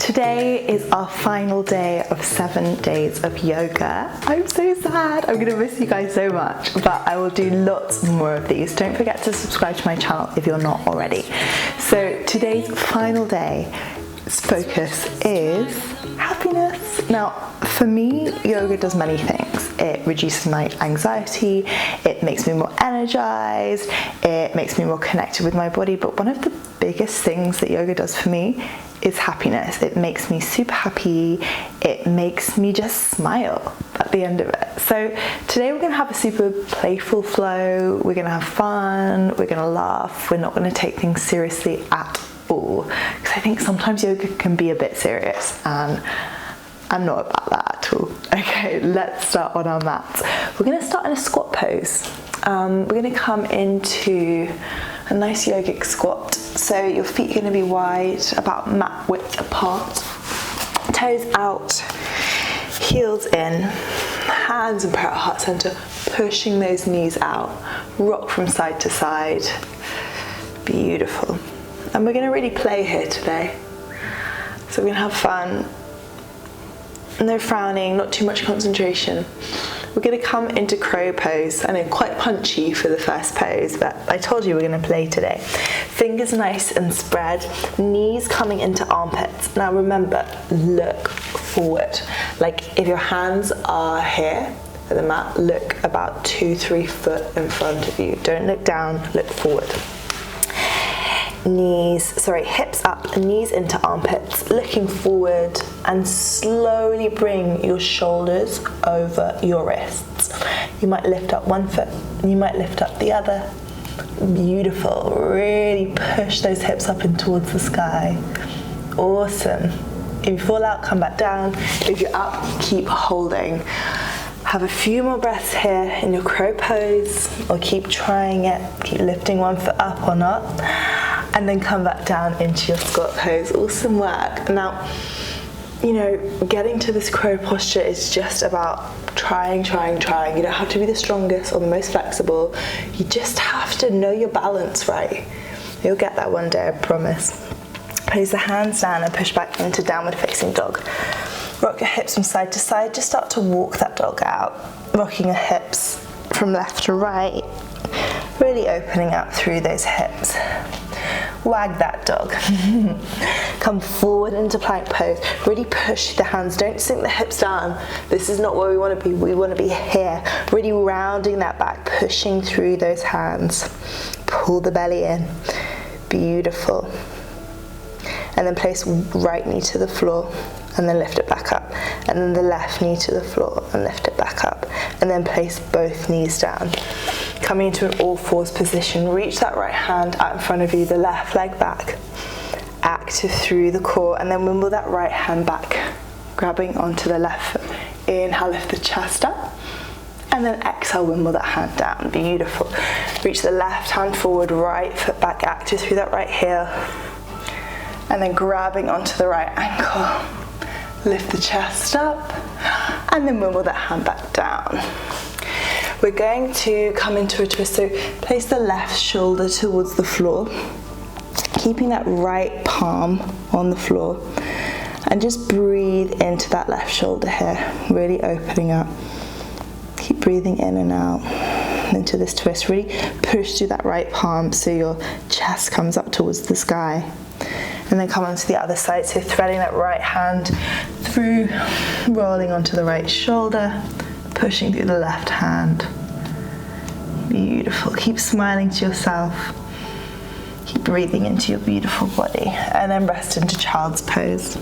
Today is our final day of 7 days of yoga. I'm so sad. I'm gonna miss you guys so much, but I will do lots more of these. Don't forget to subscribe to my channel if you're not already. So today's final day's focus is happiness. Now, for me, yoga does many things. It reduces my anxiety, it makes me more energized, it makes me more connected with my body, but one of the biggest things that yoga does for me is happiness. It makes me super happy, it makes me just smile at the end of it. So today we're gonna have a super playful flow, we're gonna have fun, we're gonna laugh, we're not gonna take things seriously at all. Because I think sometimes yoga can be a bit serious and I'm not about that at all. Okay, let's start on our mats. We're gonna start in a squat pose. We're gonna come into a nice yogic squat. So your feet are gonna be wide, about mat width apart. Toes out, heels in, hands in prayer at heart center, pushing those knees out. Rock from side to side. Beautiful. And we're gonna really play here today. So we're gonna have fun. No frowning, not too much concentration. We're gonna come into crow pose. I know, quite punchy for the first pose, but I told you we're gonna play today. Fingers nice and spread, knees coming into armpits. Now remember, look forward. Like if your hands are here at the mat, look about 2-3 foot in front of you. Don't look down, look forward. Hips up, knees into armpits, looking forward, and slowly bring your shoulders over your wrists. You might lift up one foot, you might lift up the other. Beautiful, really push those hips up and towards the sky. Awesome. If you fall out, come back down. If you're up, keep holding. Have a few more breaths here in your crow pose, or keep trying it. Keep lifting one foot up or not, and then come back down into your squat pose. Awesome work. Now, you know, getting to this crow posture is just about trying. You don't have to be the strongest or the most flexible. You just have to know your balance right. You'll get that one day, I promise. Place the hands down and push back into downward facing dog. Rock your hips from side to side, just start to walk that dog out. Rocking your hips from left to right, really opening up through those hips. Wag that dog. Come forward into plank pose. Really push the hands, don't sink the hips down. This is not where we want to be. We want to be here. Really rounding that back, pushing through those hands. Pull the belly in. Beautiful. And then place right knee to the floor and then lift it back up. And then the left knee to the floor and lift it back up. And then place both knees down. Coming into an all fours position, reach that right hand out in front of you, the left leg back. Active through the core, and then wimble that right hand back, grabbing onto the left foot. Inhale, lift the chest up. And then exhale, wimble that hand down. Beautiful. Reach the left hand forward, right foot back, active through that right heel. And then grabbing onto the right ankle. Lift the chest up, and then wimble that hand back down. We're going to come into a twist, so place the left shoulder towards the floor, keeping that right palm on the floor, and just breathe into that left shoulder here, really opening up. Keep breathing in and out into this twist. Really push through that right palm so your chest comes up towards the sky. And then come onto the other side, so threading that right hand through, rolling onto the right shoulder, pushing through the left hand. Beautiful. Keep smiling to yourself. Keep breathing into your beautiful body. And then rest into child's pose.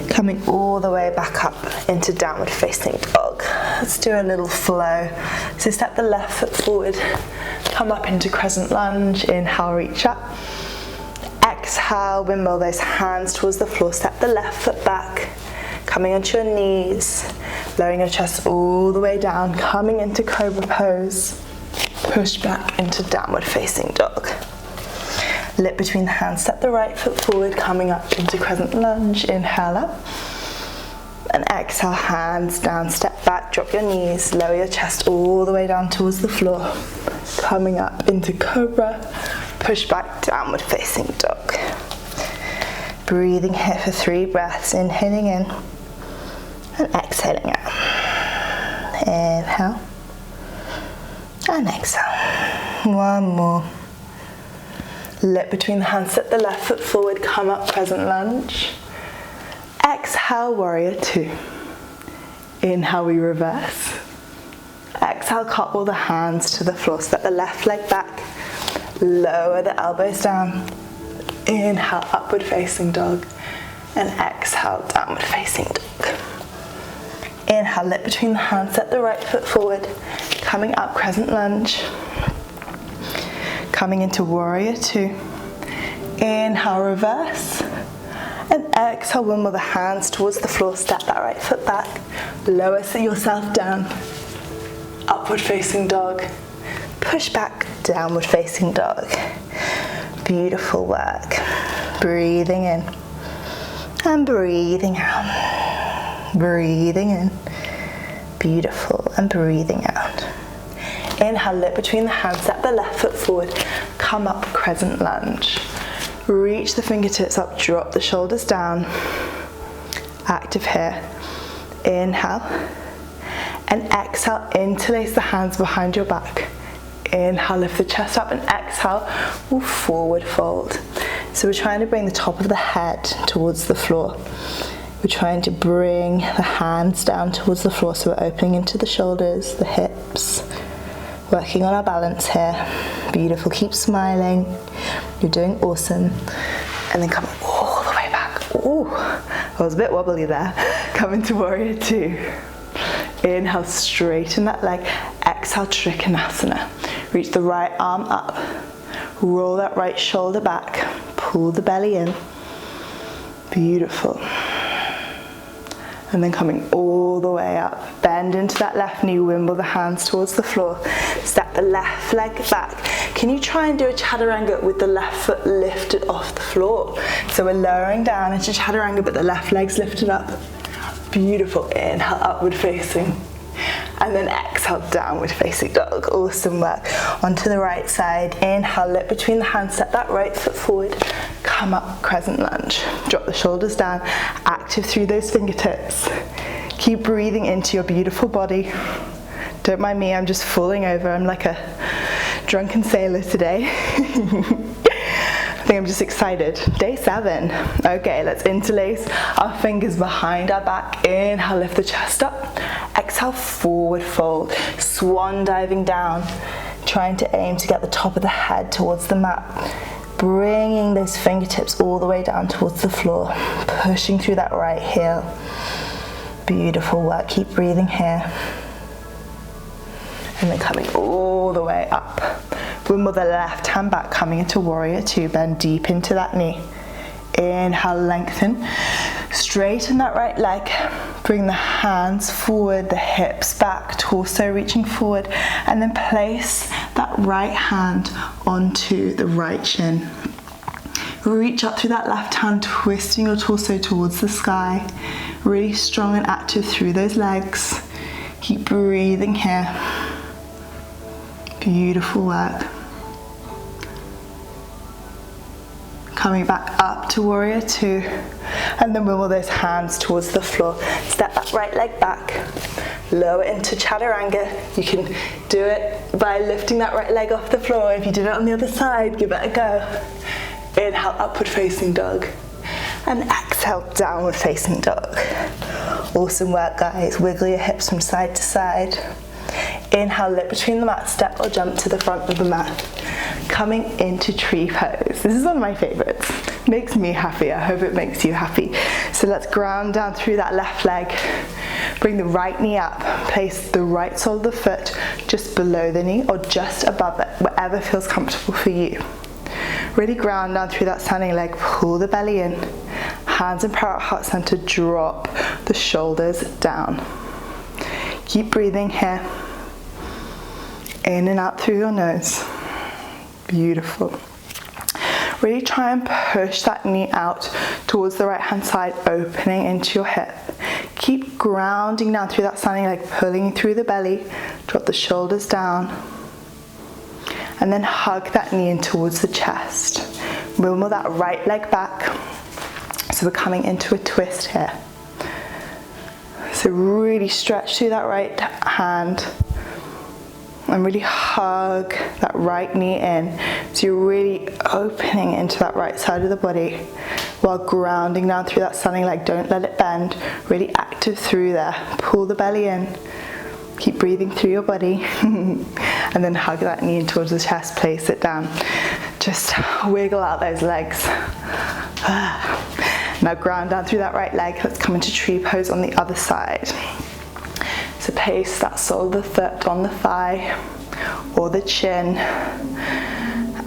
Coming all the way back up into downward facing dog. Let's do a little flow. So step the left foot forward, come up into crescent lunge, inhale, reach up. Exhale, wimble those hands towards the floor, step the left foot back, coming onto your knees, lowering your chest all the way down, coming into cobra pose, push back into downward facing dog. Lip between the hands, step the right foot forward, coming up into crescent lunge, inhale up, and exhale, hands down, step back, drop your knees, lower your chest all the way down towards the floor, coming up into cobra, push back, downward facing dog. Breathing here for 3 breaths, inhaling in and exhaling out. Inhale and exhale. One more. Lip between the hands, step the left foot forward, come up, crescent lunge. Exhale, warrior 2. Inhale, we reverse. Exhale, cartwheel the hands to the floor, step the left leg back, lower the elbows down. Inhale, upward facing dog, and exhale, downward facing dog. Inhale, lip between the hands, step the right foot forward, coming up, crescent lunge. Coming into warrior 2. Inhale, reverse. And exhale, one more, the hands towards the floor, step that right foot back, lower yourself down, upward facing dog, push back, downward facing dog. Beautiful work. Breathing in and breathing out. Breathing in. Beautiful. And breathing out. Inhale, lip between the hands, step the left foot forward, come up, crescent lunge. Reach the fingertips up, drop the shoulders down. Active here. Inhale. And exhale, interlace the hands behind your back. Inhale, lift the chest up, and exhale, we'll forward fold. So we're trying to bring the top of the head towards the floor. We're trying to bring the hands down towards the floor, so we're opening into the shoulders, the hips. Working on our balance here. Beautiful, keep smiling. You're doing awesome. And then coming all the way back. Ooh, I was a bit wobbly there. Coming to warrior 2. Inhale, straighten that leg. Exhale, Trikonasana. Reach the right arm up. Roll that right shoulder back. Pull the belly in. Beautiful. And then coming all the way up. Bend into that left knee, wimble the hands towards the floor. Step the left leg back. Can you try and do a chaturanga with the left foot lifted off the floor? So we're lowering down into chaturanga, but the left leg's lifted up. Beautiful. Inhale, upward facing. And then exhale, downward facing dog. Awesome work. Onto the right side. Inhale, lip between the hands, step that right foot forward. Come up, crescent lunge. Drop the shoulders down. Active through those fingertips. Keep breathing into your beautiful body. Don't mind me, I'm just falling over. I'm like a drunken sailor today. I think I'm just excited. Day 7. Okay, let's interlace our fingers behind our back. Inhale, lift the chest up. Exhale, forward fold. Swan diving down. Trying to aim to get the top of the head towards the mat. Bringing those fingertips all the way down towards the floor. Pushing through that right heel. Beautiful work. Keep breathing here. And then coming all the way up. Wimble the left hand back, coming into warrior 2. Bend deep into that knee. Inhale, lengthen. Straighten that right leg. Bring the hands forward, the hips back, torso reaching forward. And then place that right hand onto the right shin. Reach up through that left hand, twisting your torso towards the sky. Really strong and active through those legs. Keep breathing here. Beautiful work. Coming back up to warrior 2, and then wimble those hands towards the floor. Step that right leg back, lower into chaturanga. You can do it by lifting that right leg off the floor. If you did it on the other side, give it a go. Inhale, upward facing dog, and exhale, downward facing dog. Awesome work, guys. Wiggle your hips from side to side. Inhale, lip between the mat, step or jump to the front of the mat. Coming into tree pose. This is one of my favorites. Makes me happy. I hope it makes you happy. So let's ground down through that left leg. Bring the right knee up. Place the right sole of the foot just below the knee or just above it, whatever feels comfortable for you. Really ground down through that standing leg. Pull the belly in. Hands in parallel heart center. Drop the shoulders down. Keep breathing here. In and out through your nose. Beautiful. Really try and push that knee out towards the right hand side, opening into your hip. Keep grounding down through that standing leg, pulling through the belly. Drop the shoulders down. And then hug that knee in towards the chest. Wimble that right leg back. So we're coming into a twist here. So really stretch through that right hand and really hug that right knee in. So you're really opening into that right side of the body while grounding down through that standing leg. Don't let it bend. Really active through there. Pull the belly in. Keep breathing through your body. And then hug that knee in towards the chest. Place it down. Just wiggle out those legs. Now ground down through that right leg. Let's come into tree pose on the other side. So place that sole of the foot on the thigh or the chin.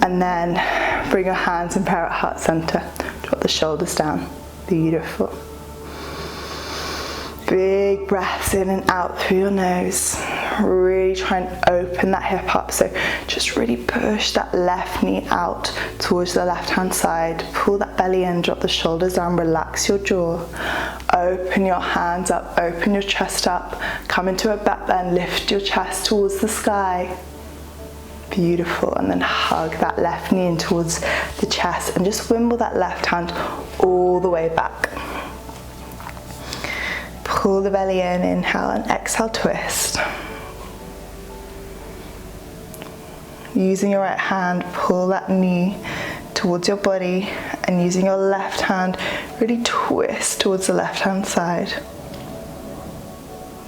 And then bring your hands and prayer at heart center. Drop the shoulders down. Beautiful. Big breaths in and out through your nose. Really try and open that hip up. So just really push that left knee out towards the left hand side. Pull that belly in, drop the shoulders down, relax your jaw. Open your hands up, open your chest up. Come into a back bend, lift your chest towards the sky. Beautiful. And then hug that left knee in towards the chest and just wimble that left hand all the way back. Pull the belly in, inhale and exhale, twist. Using your right hand, pull that knee towards your body and using your left hand, really twist towards the left hand side.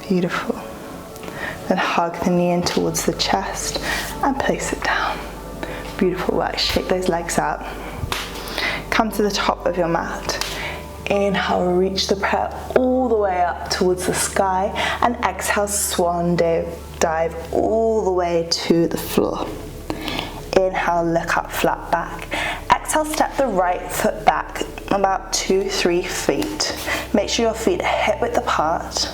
Beautiful. Then hug the knee in towards the chest and place it down. Beautiful work. Shake those legs out. Come to the top of your mat. Inhale, reach the prayer all the way up towards the sky and exhale, swan dive all the way to the floor. Inhale, look up, flat back. Exhale, step the right foot back about 2-3 feet. Make sure your feet are hip width apart.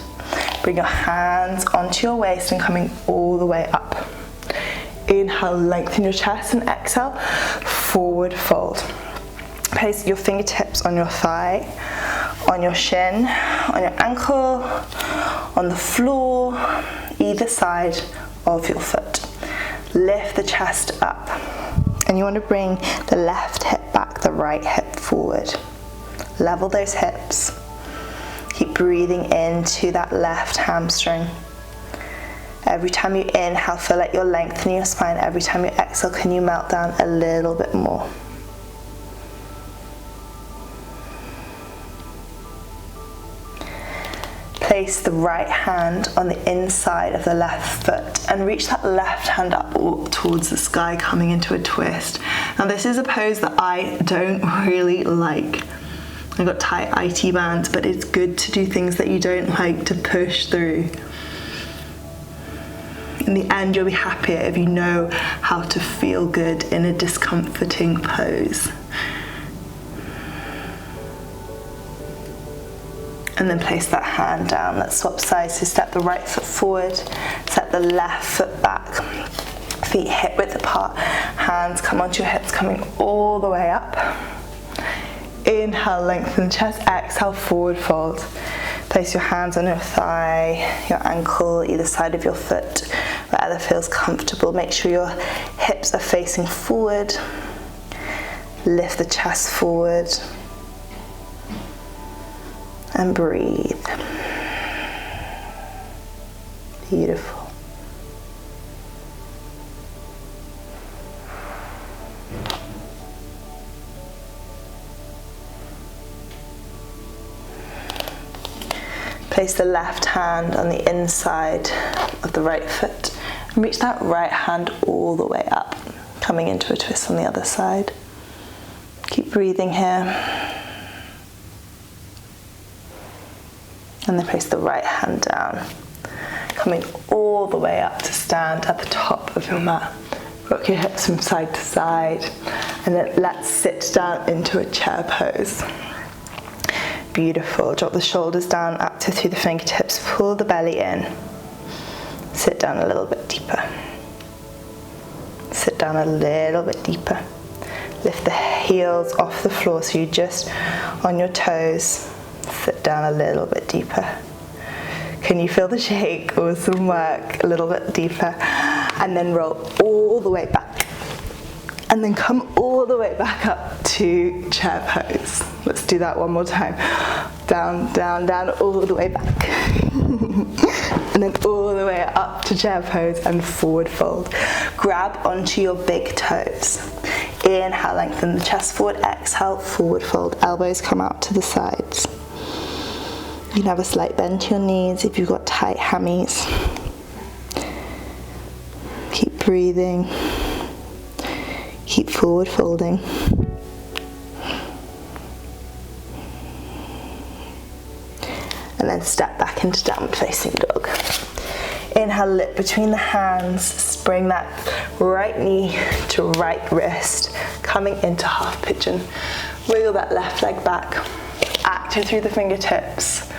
Bring your hands onto your waist and coming all the way up. Inhale, lengthen your chest and exhale, forward fold. Place your fingertips on your thigh, on your shin, on your ankle, on the floor, either side of your foot. Lift the chest up. And you want to bring the left hip back, the right hip forward. Level those hips. Keep breathing into that left hamstring. Every time you inhale, feel like you're lengthening your spine. Every time you exhale, can you melt down a little bit more? Place the right hand on the inside of the left foot and reach that left hand up towards the sky, coming into a twist. Now this is a pose that I don't really like. I've got tight IT bands, but it's good to do things that you don't like to push through. In the end, you'll be happier if you know how to feel good in a discomforting pose. And then place that hand down. Let's swap sides. So step the right foot forward, step the left foot back. Feet hip width apart. Hands come onto your hips, coming all the way up. Inhale, lengthen the chest. Exhale, forward fold. Place your hands on your thigh, your ankle, either side of your foot, wherever feels comfortable. Make sure your hips are facing forward. Lift the chest forward. And breathe. Beautiful. Place the left hand on the inside of the right foot and reach that right hand all the way up, coming into a twist on the other side. Keep breathing here. And then place the right hand down, coming all the way up to stand at the top of your mat. Rock your hips from side to side, and then let's sit down into a chair pose. Beautiful. Drop the shoulders down, up to through the fingertips, pull the belly in. Sit down a little bit deeper. Sit down a little bit deeper. Lift the heels off the floor so you're just on your toes. Sit down a little bit deeper. Can you feel the shake? Awesome work. A little bit deeper. And then roll all the way back. And then come all the way back up to chair pose. Let's do that one more time. Down, down, down, all the way back. And then all the way up to chair pose and forward fold. Grab onto your big toes. Inhale, lengthen the chest forward. Exhale, forward fold. Elbows come out to the sides. You can have a slight bend to your knees if you've got tight hammies. Keep breathing. Keep forward folding. And then step back into downward facing dog. Inhale, lift between the hands, bring that right knee to right wrist, coming into half pigeon. Wiggle that left leg back, active through the fingertips.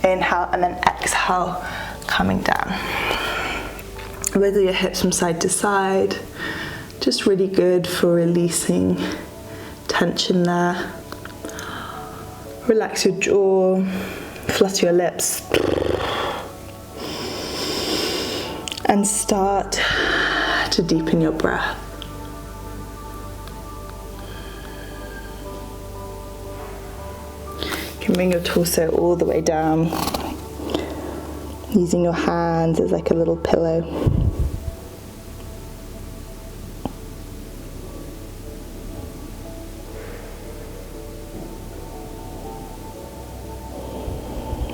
Inhale and then exhale, coming down. Wiggle your hips from side to side, just really good for releasing tension there. Relax your jaw, flutter your lips. And start to deepen your breath. You can bring your torso all the way down, using your hands as like a little pillow.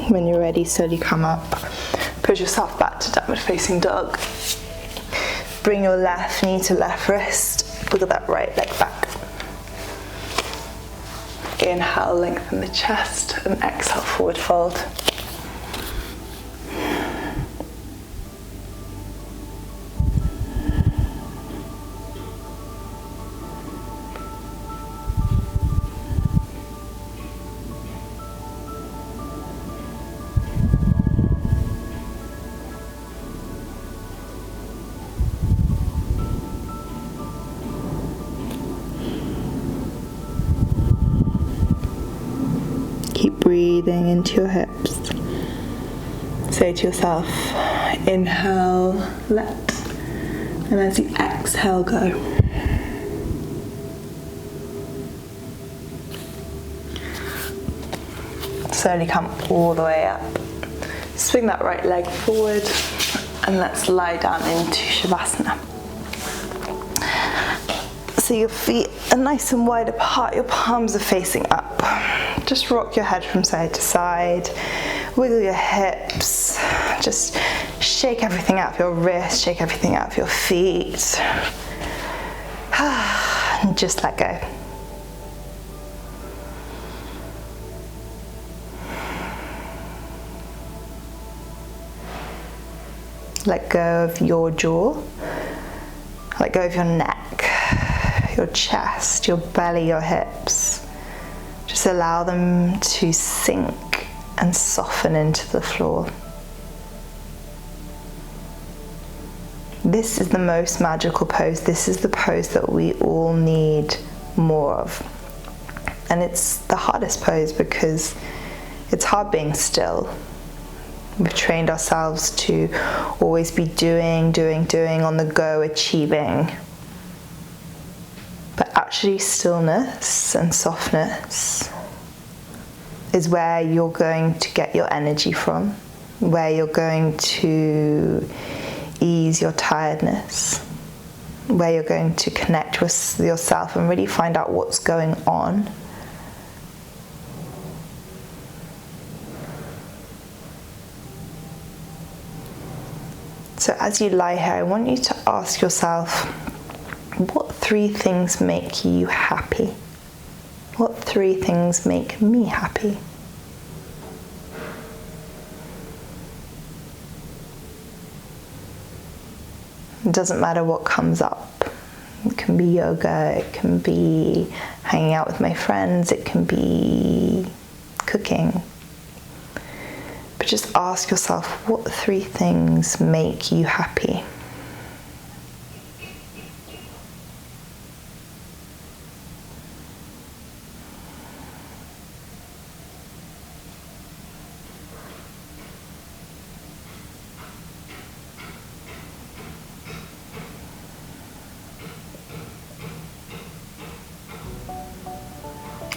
When you're ready, slowly come up. Push yourself back to downward facing dog. Bring your left knee to left wrist. Wiggle that right leg back. Inhale, lengthen the chest, and exhale, forward fold. Breathing into your hips. Say to yourself, inhale, let, and as you exhale, go. Slowly come all the way up. Swing that right leg forward, and let's lie down into Savasana. So your feet are nice and wide apart, your palms are facing up. Just rock your head from side to side, wiggle your hips, just shake everything out of your wrists, shake everything out of your feet, and just let go. Let go of your jaw, let go of your neck, your chest, your belly, your hips. Just allow them to sink and soften into the floor. This is the most magical pose. This is the pose that we all need more of. And it's the hardest pose because it's hard being still. We've trained ourselves to always be doing, on the go, achieving. But actually stillness and softness is where you're going to get your energy from, where you're going to ease your tiredness, where you're going to connect with yourself and really find out what's going on. So as you lie here, I want you to ask yourself, what 3 things make you happy? What 3 things make me happy? It doesn't matter what comes up. It can be yoga, it can be hanging out with my friends, it can be cooking. But just ask yourself, what 3 things make you happy?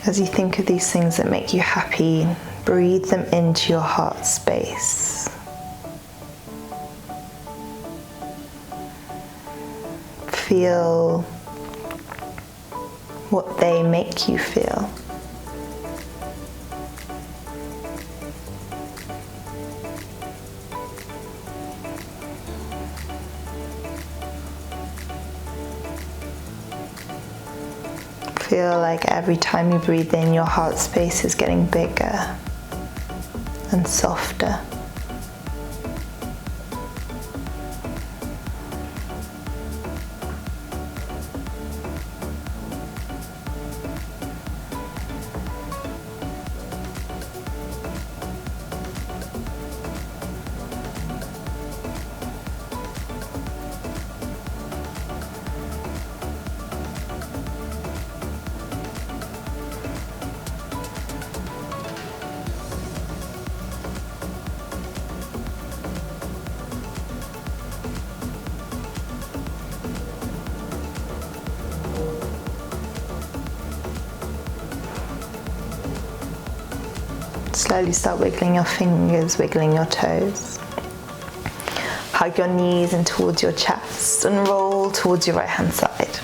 As you think of these things that make you happy, breathe them into your heart space. Feel what they make you feel. Feel like every time you breathe in, your heart space is getting bigger and softer. Slowly start wiggling your fingers, wiggling your toes. Hug your knees in towards your chest and roll towards your right hand side.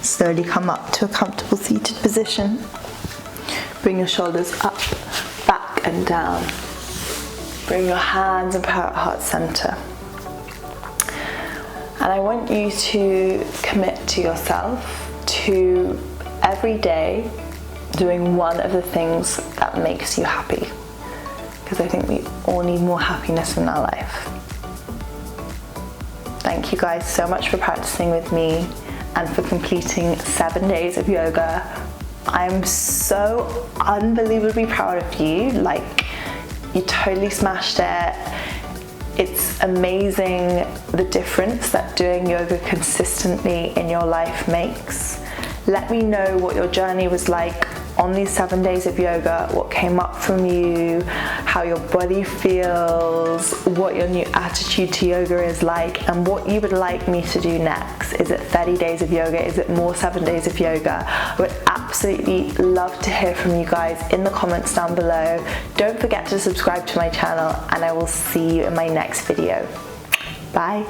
Slowly come up to a comfortable seated position. Bring your shoulders up, back and down. Bring your hands and power at heart center. And I want you to commit to yourself to every day doing one of the things that makes you happy, because I think we all need more happiness in our life. Thank you guys so much for practicing with me and for completing 7 days of yoga. I'm so unbelievably proud of you. Like, you totally smashed it. It's amazing the difference that doing yoga consistently in your life makes. Let me know what your journey was like on these 7 days of yoga, what came up from you, how your body feels, what your new attitude to yoga is like, and what you would like me to do next. Is it 30 days of yoga? Is it more 7 days of yoga? I would absolutely love to hear from you guys in the comments down below. Don't forget to subscribe to my channel, and I will see you in my next video. Bye.